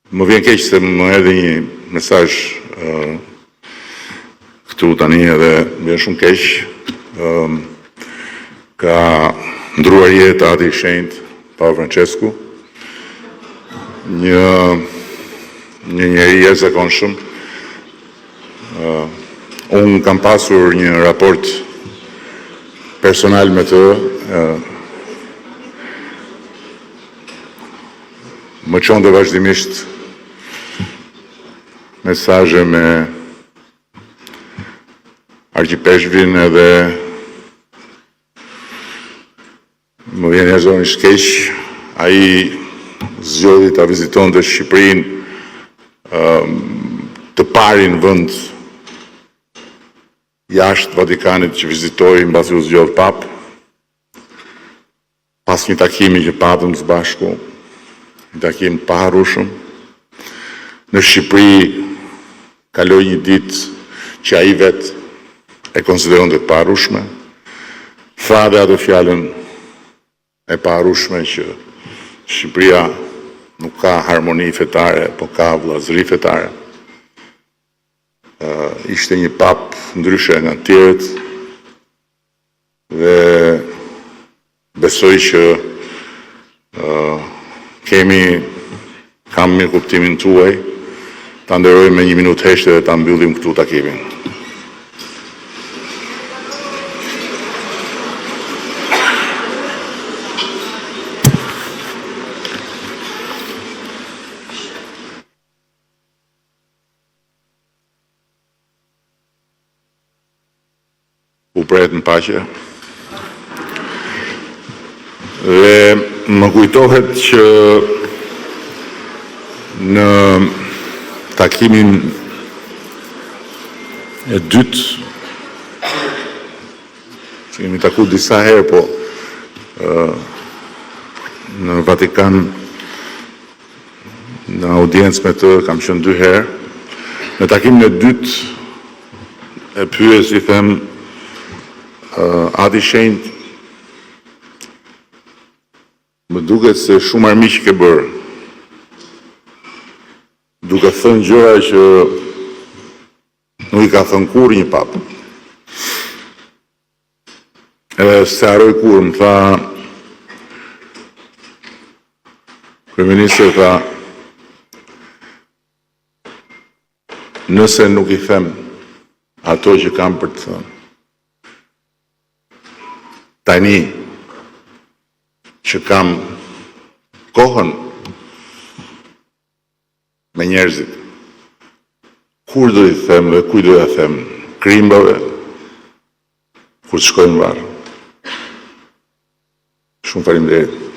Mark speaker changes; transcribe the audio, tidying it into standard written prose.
Speaker 1: Më vjen keq se më erdhi një mesazh këtu tani edhe më vjen shumë keq. Ka ndruar jetë ati i shenjtë Papa Francesku, një njeri i jashtëzakonshëm. Unë kam pasur një raport personal me të. Më çonte vazhdimisht mesazhe me argjipeshvin edhe më vjen jashtëzakonisht keq. Ai zgjodhi ta vizitonte Shqipërinë, të parin vend jashtë Vatikanit që vizitoi mbasi u zgjodh pap. Pas një takimi që patëm së bashku, një takim të paharrueshëm, në Shqipëri kaloi një ditë që ai vetë e konsideronte të paharrueshme. Tha dhe atë fjalën e paharrueshme që Shqipëria nuk ka harmoni fetare, po ka vëllazëri fetare. Ishte një pap ndryshe nga të tjerët dhe besoj që kam mirë kuptimin tuaj, ta nderoj me 1 minutë heshtje dhe ta mbyllim këtu takimin. U pret në paqe. Dhe më kujtohet që në takimin e dytë, që kemi taku disa herë, po në Vatikan, në audiencë me të, kam qenë 2 herë. Në takimin e dytë e pyes, i them, Ati shenjtë, më duket se shumë armiq ke bërë, duke thënë gjëra që nuk i ka thënë kur një pap. Edhe se haroj kur, më tha, kryeministri tha, nëse nuk i them ato që kam për të thënë, tani që kam kohën me njerëzit, kur do i them dhe kuj do ja them? Krimbave, kur të shkojnë varë. Shumë faleminderit.